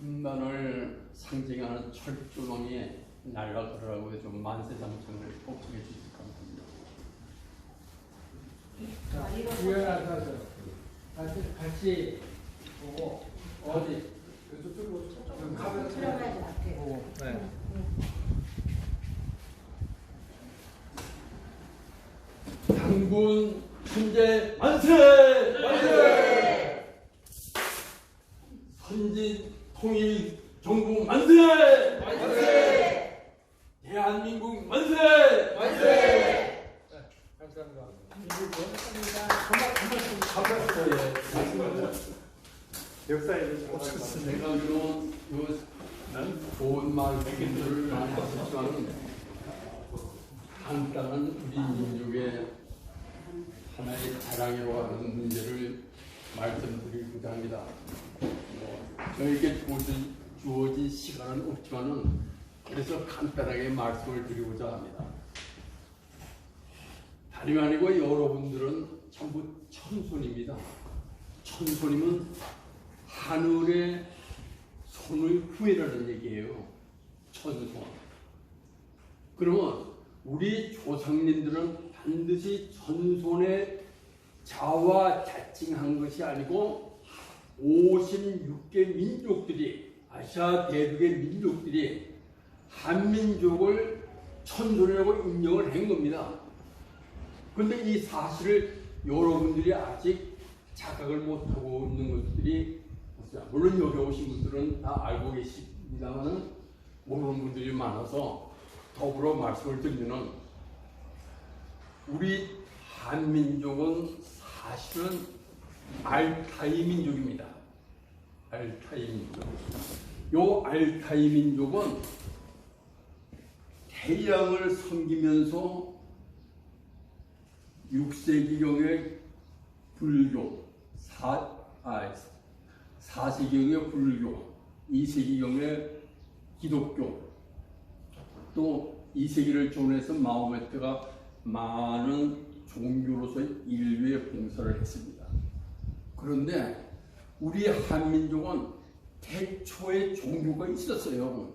음란을 상징하는 철조망이 날아가라고 좀 만세장성을 꼭 해주실 겁니다. 유연하셔서 같이 보고 어디 저쪽으로 가면 보고 네. 당군 천재 만세! 만세! 선진 통일 정부 만세! 만세! 대한민국 만세! 만세! 감사합니다. 역사에 내가 좋은 말들을 많이 하셨지만 간단한 우리 민족의 하나의 자랑이라고 하는 문제를 말씀드리고자 합니다. 저에게 주어진 시간은 없지만은 그래서 간단하게 말씀을 드리고자 합니다. 다름이 아니고 여러분들은 전부 천손입니다. 천손이면 하늘의 손의 후예라는 얘기예요. 천손. 그러면 우리 조상님들은 반드시 천손의 자화자칭한 것이 아니고 56개 민족들이 아시아 대륙의 민족들이 한민족을 천손이라고 인정을 한 겁니다. 그런데 이 사실을 여러분들이 아직 자각을 못하고 있는 것들이 없어요. 물론 여기 오신 분들은 다 알고 계십니다만 모르는 분들이 많아서 더불어 말씀을 드리면 우리 한민족은 사실은 알타이 민족입니다. 알타이 민족. 요 알타이 민족은 태양을 섬기면서 6세기경의 불교, 4세기경의 불교, 2세기경의 기독교, 또 2세기를 전후해서 마호메트가 많은 종교로서의 인류의 봉사를 했습니다. 그런데 우리 한민족은 태초에 종교가 있었어요.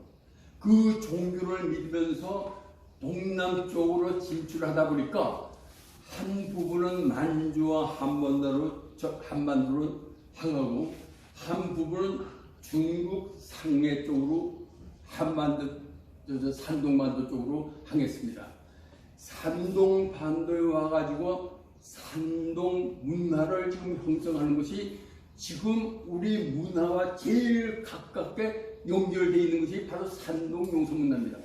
그 종교를 믿으면서 동남쪽으로 진출하다 보니까 한 부분은 만주와 한반도로 향하고 한 부분은 중국 상해 쪽으로 산동반도 쪽으로 향했습니다. 산동반도에 와가지고 산동 문화를 지금 형성하는 것이 지금 우리 문화와 제일 가깝게 연결되어 있는 것이 바로 산동 용서문화입니다.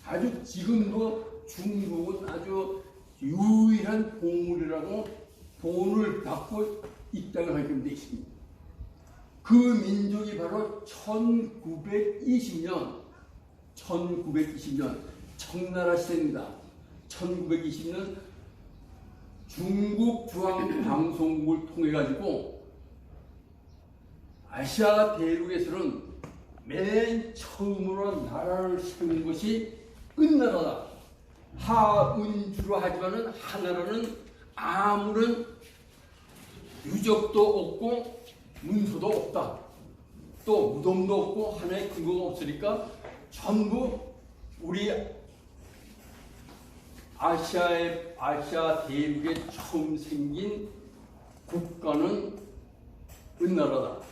아주 지금도 중국은 아주 유일한 보물이라고 돈을 받고 입당을 하게 되어 있습니다. 그 민족이 바로 1920년 청나라 시대입니다. 1920년 중국 중앙방송국을 통해 가지고 아시아 대륙에서는 맨 처음으로 나라를 세운 것이 은나라다. 하은주로 하지만은 하나라는 아무런 유적도 없고 문서도 없다. 또 무덤도 없고 하나의 근거가 없으니까 전부 우리 아시아 대륙에 처음 생긴 국가는 은나라다.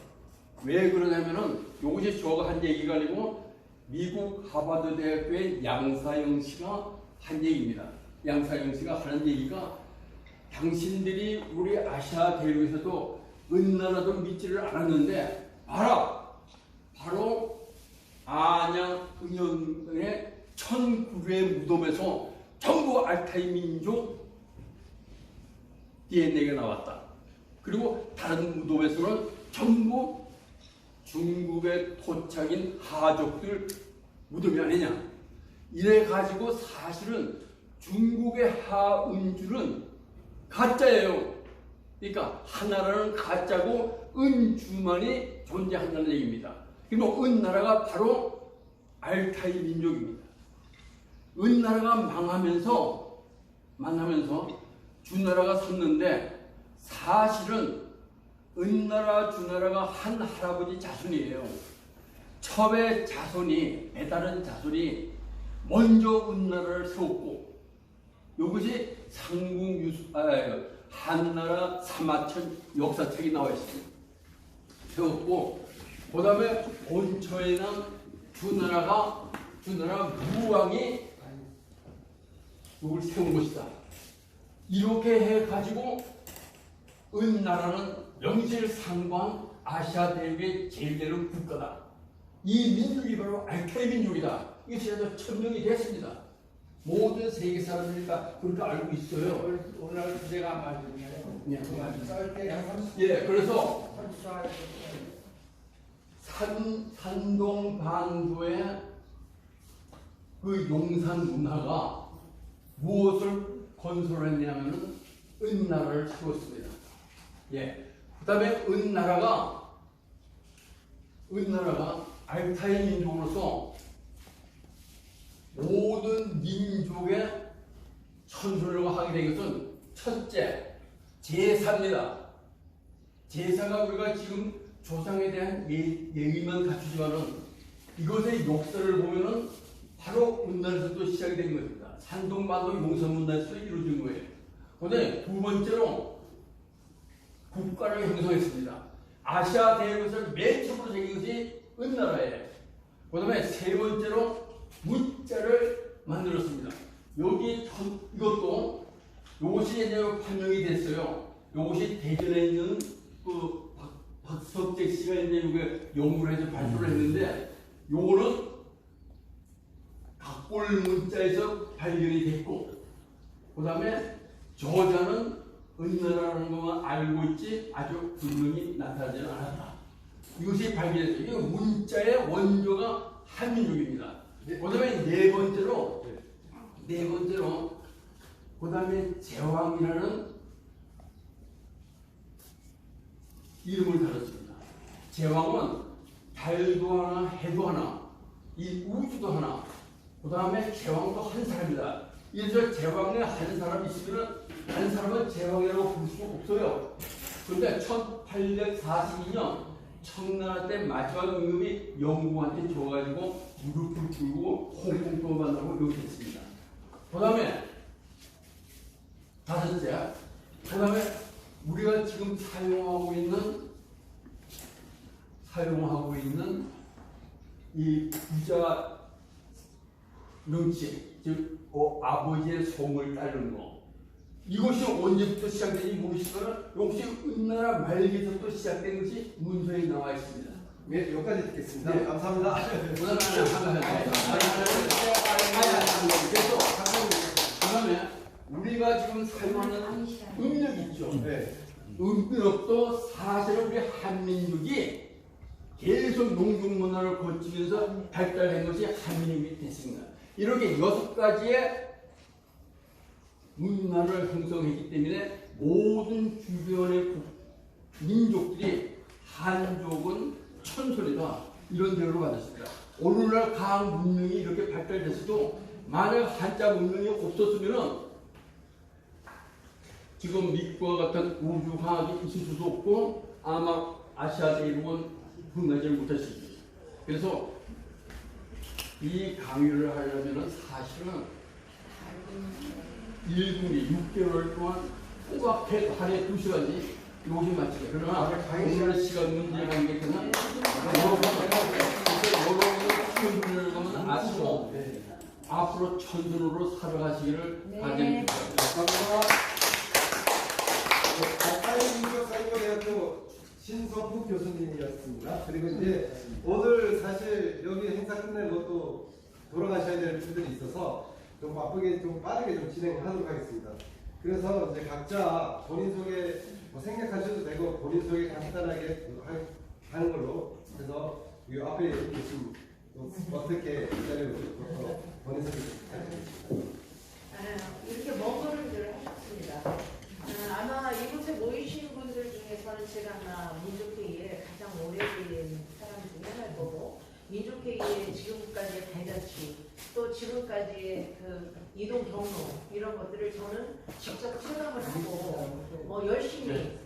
왜 그러냐면은 요것이 저가 한 얘기가 아니고 미국 하버드 대학교의 양사영 씨가 한 얘기입니다. 양사영 씨가 하는 얘기가 당신들이 우리 아시아 대륙에서도 은나라도 믿지를 않았는데 바로 안양 은영의 1900의 무덤에서 전부 알타이 민족 DNA가 나왔다. 그리고 다른 무덤에서는 전부 중국의 토착인 하족들 무덤이 아니냐. 이래 가지고 사실은 중국의 하은주는 가짜예요. 그러니까 하나라는 가짜고 은주만이 존재한다는 얘기입니다. 그리고 은나라가 바로 알타이 민족입니다. 은나라가 망하면서 주나라가 섰는데 사실은 은나라 주나라가 한 할아버지 자손이에요. 첩의 자손이 배다른 자손이 먼저 은나라를 세웠고 이것이 한나라 사마천 역사책이 나와 있습니다. 세웠고 그 다음에 본처에는 주나라 무왕이 이걸 세운 것이다. 이렇게 해가지고 은나라는 명실상부한 아시아 대륙의 제일 되는 국가다. 이 민족이 바로 알타이 민족이다. 이것이 아주 천명이 됐습니다. 모든 세계 사람들이 다 그렇게 알고 있어요. 오늘 주제가 맞으네요. 네. 썰때 항상 예, 그래서 선수할 산동 반도의 그 용산 문화가 무엇을 건설했냐면은 은나라를 세웠습니다. 예. 그 다음에 은나라가 알타이 민족으로서 모든 민족의 천수를 하게 된 것은 첫째, 제사입니다. 제사가 우리가 지금 조상에 대한 예의만 갖추지만은 이것의 역사를 보면은 바로 은나라에서도 시작이 된 겁니다. 산동반도 용산문화에서 이루어진 거예요. 그런데 두 번째로 국가를 형성했습니다. 아시아 대륙에서 맨 처음으로 생긴 것이 은나라예요. 그 다음에 세 번째로 문자를 만들었습니다. 여기 이것도 이것이 이제 판명이 됐어요. 이것이 대전에 있는 그 박석재 씨가 이제 이게 연구를 해서 발표를 했는데 요거는 각골 문자에서 발견이 됐고 그 다음에 저자는 은나라라는 것만 알고 있지 아주 분명히 나타나지 않았다. 이것이 발견됐어요. 이게 문자의 원조가 한민족입니다. 그 다음에 네 번째로 그 다음에 제왕이라는 이름을 달았습니다. 제왕은 달도 하나 해도 하나 이 우주도 하나 그 다음에 제왕도 한 사람이다. 이래서 제왕에 한 사람 있으면 한 사람은 제왕이라고 부를 수 없어요. 그런데 1842년 청나라 때 마지막 임금이 영국한테 줘가지고 무릎을 꿇고 홍콩도 만나고 이렇게 했습니다. 그 다음에 다섯째, 그 다음에 우리가 지금 사용하고 있는 이 부자 명칭, 즉 아버지의 성을 따르는 거. 이것이 언제부터 시작된지 모르시지만 이것이 은나라 말기부터 시작된 것이 문서에 나와 있습니다. 네, 여기까지 듣겠습니다. 네. 감사합니다. 그래서 그다음에 우리가 지금 사용하는 음력 있죠. 네. 음력도 사실은 우리 한민족이 계속 농경 문화를 거치면서 발달한 것이 한민족이 됐습니다. 이렇게 6가지의 문화를 형성했기 때문에 모든 주변의 민족들이 한족은 천솔이다 이런 대우를 받았습니다. 오늘날 과학 문명이 이렇게 발달됐어도 만약 한자 문명이 없었으면 지금 미국과 같은 우주 과학이 있을 수도 없고 아마 아시아 대륙은 흥하지를 못했을 겁니다. 그래서 이 강의를 하려면 사실은 1분기 6개월 동안 꼬박 하루에 2시간씩 요즘 마치게. 그러나 오늘 시간 문제 관계는 여러분을 가면 아시고 앞으로 천순으로 살아가시기를 바랍니다. 한국민족사회대학교 신성국 교수님이었습니다. 그리고 이제 오늘 사실 여기 행사 끝내고 또 돌아가셔야 될 분들이 있어서 좀 바쁘게 좀 빠르게 좀 진행하도록 하겠습니다. 그래서 이제 각자 본인 소개 생략하셔도 되고 본인 소개 간단하게 하는 걸로 해서 이 앞에 계신 어떻게 기다려보시고 본인 소개 부탁드립니다. 이렇게 먼 걸음을 하셨습니다. 아마 이곳에 모이신 분들 중에서는 제가 아마 민족회의에 가장 오래된 사람 중에 하나일 거고 민족회의의 지금까지의 발자취 또 지금까지의 그 이동 경로 이런 것들을 저는 직접 체감을 하고 열심히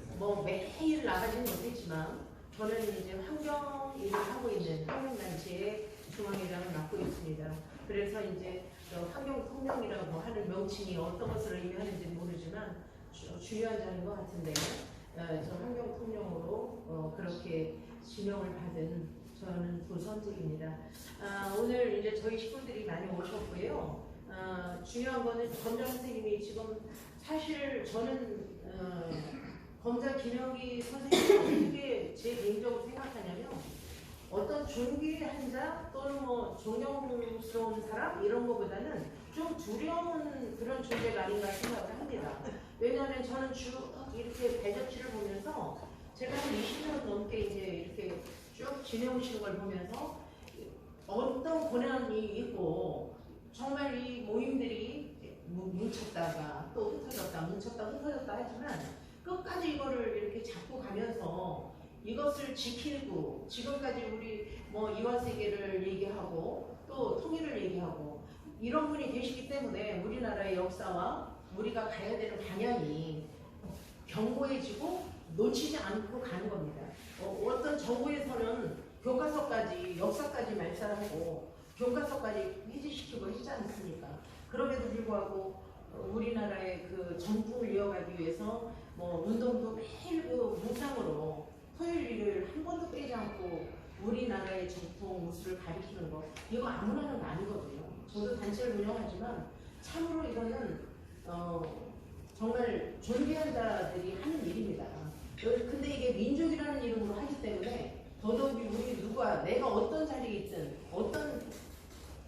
매일 나가지는 못했지만 저는 이제 환경 일을 하고 있는 환경단체의 중앙회장을 맡고 있습니다. 그래서 이제 환경통령이라고 하는 명칭이 어떤 것을 의미하는지 모르지만 중요한 점인 것 같은데 저 환경통령으로 그렇게 지명을 받은 저는 도선직입니다. 오늘 이제 저희 식구들이 많이 오셨고요. 중요한 거는 검장 선생님이 지금 사실 저는 검사 김영기 선생님이 어떻게 제 개인적으로 생각하냐면 어떤 존귀한 자 또는 뭐 존경스러운 사람 이런 거보다는 좀 두려운 그런 존재가 아닌가 생각을 합니다. 왜냐하면 저는 쭉 이렇게 배접지를 보면서 제가 한 20년 넘게 이제 이렇게 쭉 지내오신 걸 보면서 어떤 고난이 있고 정말 이 모임들이 뭉쳤다가 또 흩어졌다 뭉쳤다 흩어졌다 하지만 끝까지 이거를 이렇게 잡고 가면서 이것을 지키고 지금까지 우리 뭐 이화세계를 얘기하고 또 통일을 얘기하고 이런 분이 계시기 때문에 우리나라의 역사와 우리가 가야 되는 방향이 견고해지고 놓치지 않고 가는 겁니다. 어떤 정부에서는 교과서까지 역사까지 말살하고 교과서까지 해제시키고 했지 않습니까? 그럼에도 불구하고 우리나라의 그 전통을 이어가기 위해서 뭐 운동도 매일 그 무상으로 토요일 일요일 한 번도 빼지 않고 우리나라의 전통 무술을 가리키는 거 이거 아무나 하는 거 아니거든요. 저도 단체를 운영하지만 참으로 이거는 정말 존귀한 자들이 하는 일입니다. 근데 이게 민족이라는 이름으로 하기 때문에 더더욱이 우리 누가 내가 어떤 자리에 있든 어떤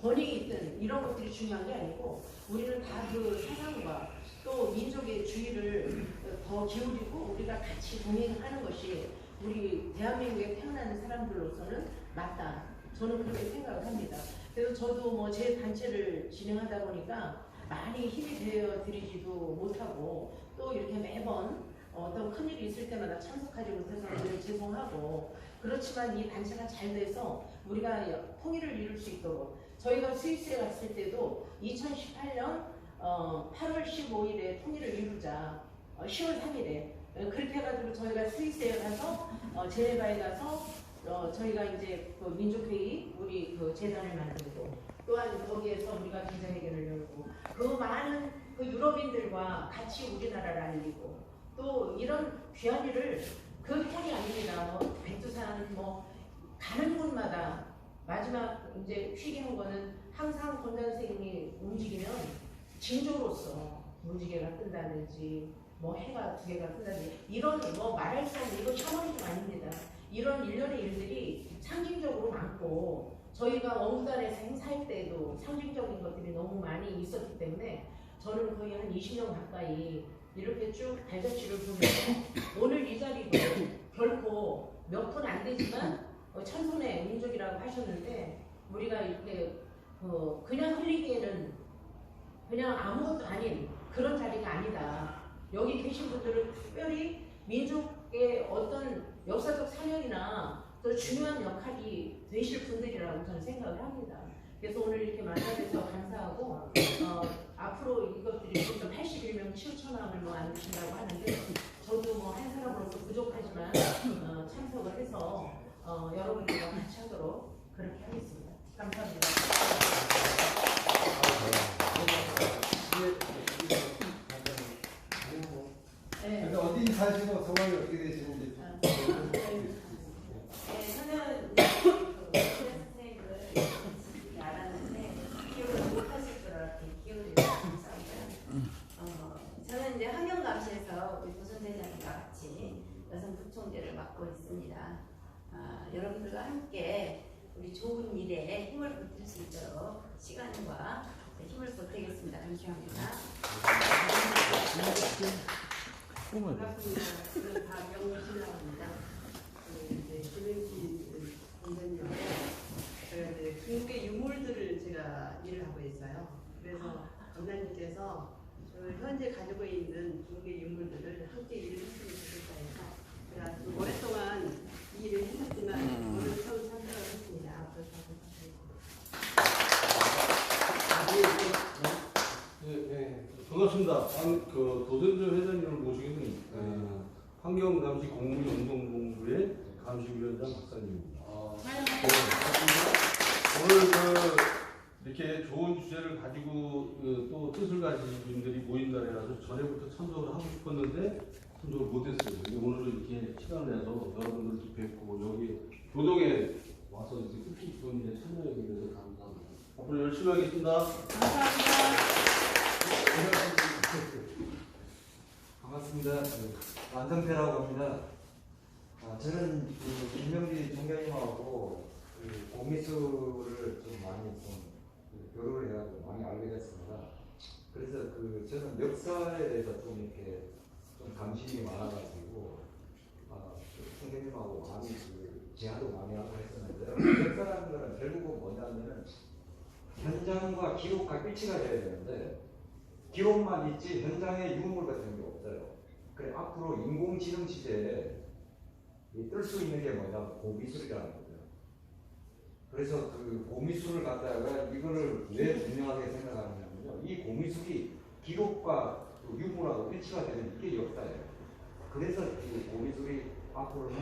권위에 있든 이런 것들이 중요한 게 아니고 우리는 다 그 사상과 또 민족의 주의를 더 기울이고 우리가 같이 동행하는 것이 우리 대한민국에 태어나는 사람들로서는 맞다. 저는 그렇게 생각을 합니다. 그래서 저도 뭐 제 단체를 진행하다 보니까 많이 힘이 되어 드리지도 못하고 또 이렇게 매번 어떤 큰일이 있을 때마다 참석하지 못해서 늘 죄송하고 그렇지만 이 단체가 잘 돼서 우리가 통일을 이룰 수 있도록 저희가 스위스에 갔을 때도 2018년 8월 15일에 통일을 이루자 10월 3일에 그렇게 해가지고 저희가 스위스에 가서 제네바에 가서 저희가 이제 그 민족회의 우리 그 재단을 만들고 또한 거기에서 우리가 기자회견을 열고 그 많은 그 유럽인들과 같이 우리나라를 알리고 또 이런 귀한 일을 그뿐이 아닙니다. 뭐 백두산 뭐 가는 곳마다 마지막 이제 휘기는 거는 항상 권단 선생님이 움직이면 징조로서 문지개가 뜬다든지 뭐 해가 두 개가 뜬다든지 이런 뭐 말할 수 없는 이거 샤머니즘 아닙니다. 이런 일련의 일들이 상징적으로 많고 저희가 원구단에서 행사할 때도 상징적인 것들이 너무 많이 있었기 때문에 저는 거의 한 20년 가까이 이렇게 쭉 발자취를 보면서 오늘 이 자리도 결코 몇 분 안 되지만 천손의 민족이라고 하셨는데 우리가 이렇게 그냥 흘리기에는 그냥 아무것도 아닌 그런 자리가 아니다. 여기 계신 분들은 특별히 민족의 어떤 역사적 사명이나 또 중요한 역할이 되실 분들이라고 저는 생각을 합니다. 그래서 오늘 이렇게 만나뵈서 감사하고 앞으로 이것들이 좀 81명 치우천왕을 뭐 안 주신다고 하는데 저도 뭐 한 사람으로서 부족하지만 참석을 해서 여러분들과 같이 하도록 그렇게 하겠습니다. 감사합니다. 네. 근데 어디 사시고 성함이 어떻게 되시는지 저는 선생님을 알았는데 기억을 못하실 줄 알았더니 기억을 못하셨어요. 저는 이제 환경감시에서 우리 도선대장님과 같이 여성 부총재를 맡고 있습니다. 여러분들과 함께 우리 좋은 일에 힘을 보탤 수 있도록 시간과 힘을 보태겠습니다. 감사합니다. 반갑습니다. 저는 박영신입니다. 이제 김영기 선생님하고 제가 이제 중국의 유물들을 제가 일을 하고 있어요. 그래서 원장님께서 현재 가지고 있는 중국의 유물들을 함께 일을 했으면 좋겠다 해서 제가 좀 오랫동안 이 일을 했었지만 오늘 처음 참석을 했습니다. 앞으로 반갑습니다. 그 도전조 회장님을 모시게 된 환경감시 공무운동본부의 감시위원장 박사님입니다. 네. 오늘 이렇게 좋은 주제를 가지고 또 뜻을 가진 분들이 모인다 해서 전에부터 참석을 하고 싶었는데 참석을 못했어요. 근데 오늘은 이렇게 시간을 내서 여러분들도 뵙고 여기 교동에 와서 이렇게 뜻깊은 일에 참여하게 돼서 감사합니다. 앞으로 열심히 하겠습니다. 반갑습니다. 안성태라고 합니다. 저는 김명기 총장님하고 공미술을 좀 많이 교류를 해가지고 많이 알게 됐습니다. 그래서 저는 역사에 대해서 좀 이렇게 좀 관심이 많아가지고 총장님하고 많이 대화도 많이 하고 했었는데요. 역사라는 거는 결국은 뭐냐면은 현장과 기록과 일치가 돼야 되는데 기록만 있지 현장에 유물 같은 게 없어요. 그래 앞으로 인공지능 시대에 뜰 수 있는 게 뭐냐 고미술이라는 거죠. 그래서 고미술을 갖다가 이거를 왜 중요하게 생각하느냐면요. 이 고미술이 기록과 유물하고 일치가 되는 이게 역사예요. 그래서 이 고미술이 앞으로는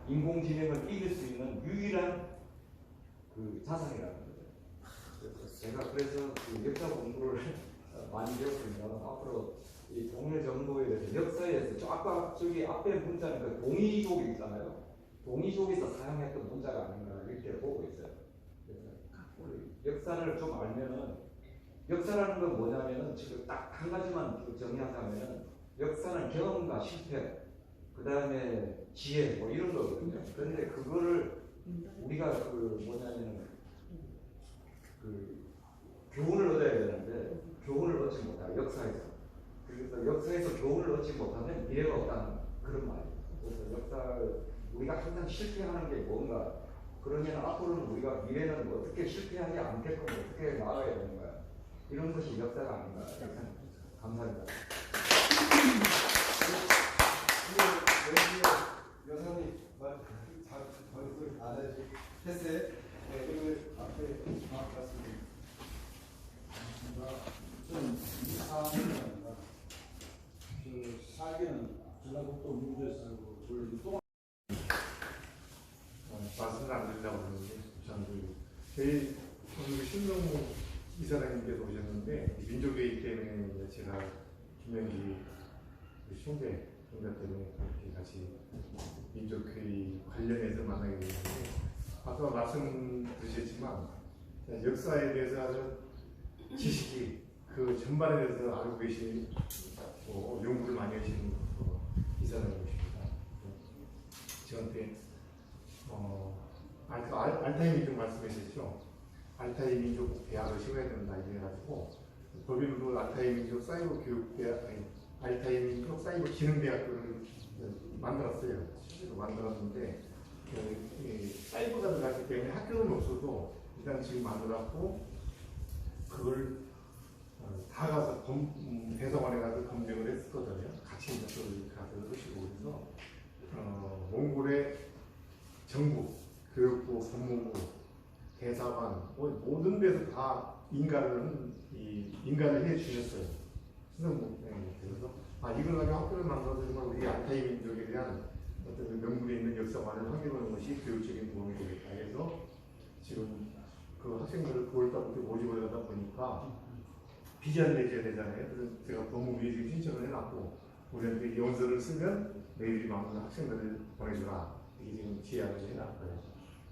인공지능을 이길 수 있는 유일한 자산이라는 거죠. 제가 그래서 역사 공부를 많이 배웠습니다. 앞으로 이 동네 정보에 대해서 역사에서 아까 저기 앞에 문자는 동이족이 있잖아요. 동이족에서 사용했던 문자가 아닌가 이렇게 보고 있어요. 그래서 우리 역사를 좀 알면은 역사라는 건 뭐냐면은 지금 딱 한 가지만 정의하자면은 역사는 경험과 실패, 그 다음에 지혜 뭐 이런 거거든요. 그런데 그거를 우리가 뭐냐면은 교훈을 얻어야 되는데 교훈을 얻지 못하고 역사에서 그래서 역사에서 교훈을 얻지 못하면 미래가 없다는 그런 말이에요. 그래서 역사 우리가 항상 실패하는 게 뭔가 그러면 앞으로는 우리가 미래는 어떻게 실패하지 않게끔 어떻게 나아가야 되는 거야. 이런 것이 역사가 아닌가 생각합니다. 감사합니다. 여사님 말씀 안 했어요? 네, 오늘 앞에 말씀드립니다. 저는 이사입니다. 살기는 전라북도 문주에서 살고 원래 또 말씀을 안 드리려고 그러는데 저는 오늘 신동무 이사장님께서 오셨는데 민족회의 때문에 이제 제가 김명기 총재 때문에 이렇게 같이 민족회의 관련해서 만나게 됐는데 아까 말씀드렸지만 역사에 대해서 아주 지식이 그 전반에 대해서 알고 계시고 연구를 많이 하시는 이사장님이십니다. 저한테 알타이 민족 말씀하셨죠. 알타이 민족 대학을 세워야 된다 이래가지고 법인으로 알타이 민족 사이버 교육 대학 알타이 민족 사이버 기능 대학교를 만들었어요. 실제로 만들었는데 사이버가 들어갔기 때문에 학교는 없어도 일단 지금 만들었고 그걸 다 가서 대성원에 가서 검증을 했었거든요. 같이 이제 가서 하시고 그래서 몽골의 정부, 교육부, 법무부, 대사관 모든 데서 다 인가를 해 주셨어요. 그래서 이걸 가지고 학교를 만들어서 정말 우리 알타이 민족에 대한 어떤 명분이 있는 역사관을 확인하는 것이 교육적인 도움이 되겠다 해서 지금 그 학생들을 9월달부터 모집을 하다 보니까 비전을 내줘야 되잖아요. 그래서 제가 법무부에 지금 신청을 해놨고 우리한테 연서를 쓰면 매일이 많은 학생들을 보내주라 이게 지금 제안을 해놨고요.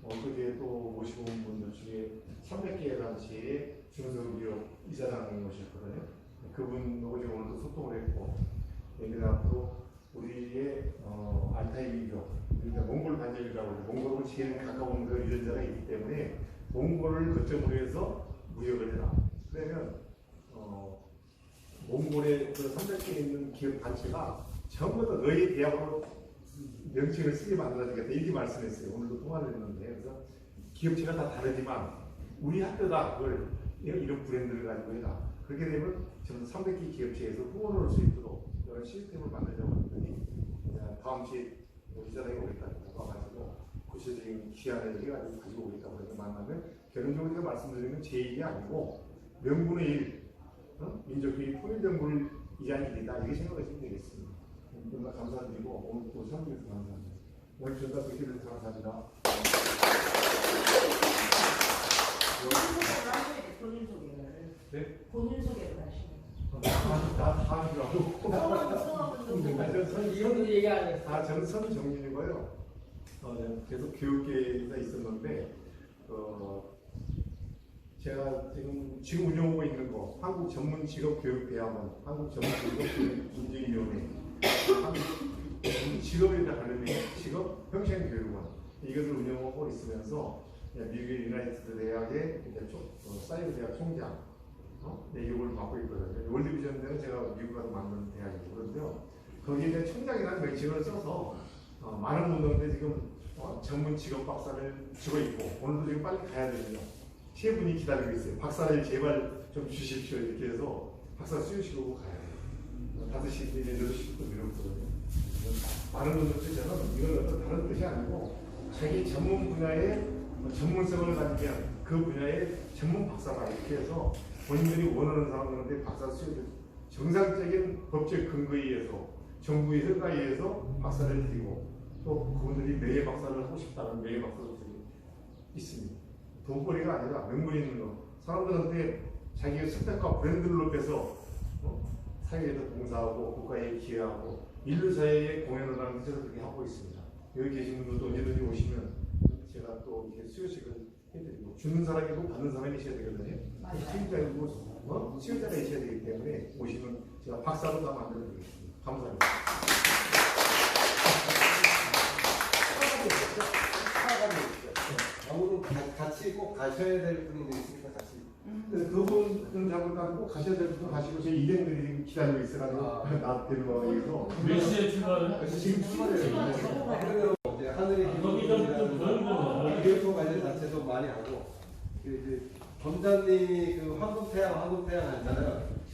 엊그제 또 모시고 온 분들 중에 300개 단체의 중소기업 이사장님 오셨거든요. 그분하고 지금 오늘도 소통을 했고 얘들 앞으로 우리의 알타이 민족 그러니까 몽골 반점이라고 해서 몽골은 제일 가까운 그 유전자가 있기 때문에 몽골을 거점으로 해서 무역을 해라. 그러면 몽골의 그 300개 있는 기업 단체가 전부 다 너희 대학으로 명칭을 쓰게 만들어주겠다 이렇게 말씀했어요. 오늘도 통화를 했는데 그래서 기업체가 다 다르지만 우리 학교다 그걸 이런 브랜드를 가지고 해라. 그렇게 되면 전부 300개 기업체에서 후원을 할 수 있도록 이런 시스템을 만들자고 했더니 다음 주에 이사장이 오겠다고 와가지고 구체적인 기한을 해가지고 가지고 오겠다고 해서 만나면 결론적으로 제가 말씀드리는 제 일이 아니고 명분의 일, 민족주의 통일정부를 위한 일이다 이렇게 생각하시면 되겠습니다. 정말 감사드리고 오늘 또 참여해서 감사합니다. 오늘 전다 듣게 돼서 감사합니다. 본인 소개를 네? 본인 소개를 하시면 다 하시라고. 이분이 얘기 안 했어. 저는 선정민이고요. 네, 계속 교육계에 있었는데, 제가 지금 운영하고 있는 거, 한국 전문 직업 교육 대학원, 한국 전문 직업 교육 인증위원회, 한국 직업에 관련된 직업 평생 교육원, 이것을 운영하고 있으면서 미국의 유나이티드 대학의 사이버 대학 총장, 이걸 맡고 있거든요. 월드비전 대는 제가 미국 가서 만든 대학이고 그런데요. 거기에 대한 총장이라는 명칭을 써서 많은 분들한테 지금 전문 직업 박사를 주고 있고 오늘도 지금 빨리 가야 되거든요. 세 분이 기다리고 있어요. 박사를 제발 좀 주십시오 이렇게 해서 박사 수료시키고 가야 돼요. 5시 이제 8시부터 미뤘거든요. 많은 분들이 저는 이걸 어떤 다른 뜻이 아니고 자기 전문 분야의 전문성을 가지게 한 그 분야의 전문 박사가 이렇게 해서 본인들이 원하는 사람들한테 박사 수료를 정상적인 법적 근거에 의해서 정부의 허가에 의해서 박사를 드리고 또 그분들이 명예 박사를 하고 싶다는 명예 박사도 있습니다. 돈벌이가 아니라 명분 있는 거. 사람들한테 자기의 스펙과 브랜드를 높여서 사회에서 봉사하고 국가에 기여하고 인류사회에 공헌을 하는 것을 그렇게 하고 있습니다. 여기 계신 분들도 언제든지 오시면 제가 또 이렇게 수요식을 해드리고 주는 사람이고 받는 사람이 있어야 되거든요. 수요자이고 수요자가 있어야 되기 때문에 오시면 제가 박사로 다 만들어드리겠습니다. 감사합니다. 아무도 같이 꼭 가셔야 될 분이 있으니까 같이. 그분은 잘못하고 꼭 가셔야 될 분도 가시고 제 일행들이 지금 기다리고 있어가지고 나 데리고 와서 몇 시에 출발을? 그래서 지금 출발해요. 이제 하늘의 기도이라는 기도 관련 자체도 많이 하고 이제 검사님이 그 황금태양 하잖아요.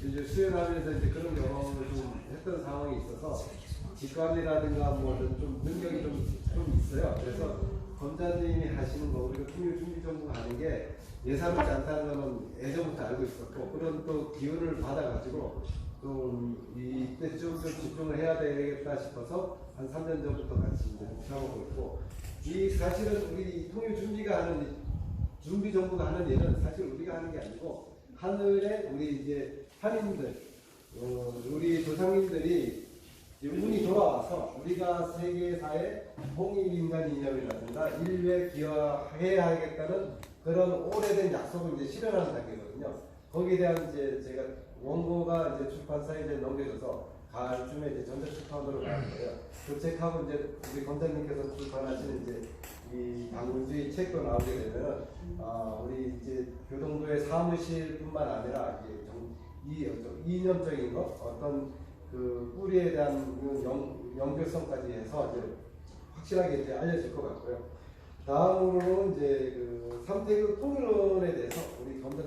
이제 수행하면서 이제 그런 경험을 좀 했던 상황이 있어서 직관이라든가 뭐 좀 능력이 좀 있어요. 그래서 검사님이 하시는 거 우리가 통일준비정부가 하는 게 예사롭지 않다는 거는 예전부터 알고 있었고 그런 또 기운을 받아가지고 좀 이때쯤 좀 집중을 해야 되겠다 싶어서 한 3년 전부터 같이 이제 하고 있고 이 사실은 우리 통일준비가 하는 준비정부가 하는 일은 사실 우리가 하는 게 아니고 하늘에 우리 이제 한인들 우리 조상님들이 운이 돌아와서 우리가 세계사의 통일인간 이념이라든가 인류에 기여해야겠다는 그런 오래된 약속을 이제 실현하는 단계거든요. 거기에 대한 이제 제가 원고가 이제 출판사에 이제 넘겨져서 가을쯤에 이제 전자출판으로 가는 거예요. 그 책하고 이제 우리 검사님께서 출판하시는 이제 이 당군주의 책도 나오게 되면은 우리 이제 교동도의 사무실뿐만 아니라 이념적인 것 어떤 그 뿌리에 대한 연결성까지 해서 이제 확실하게 이제 알려질 것 같고요. 다음으로는 이제 그 삼태국 통일론에 대해서 우리 검사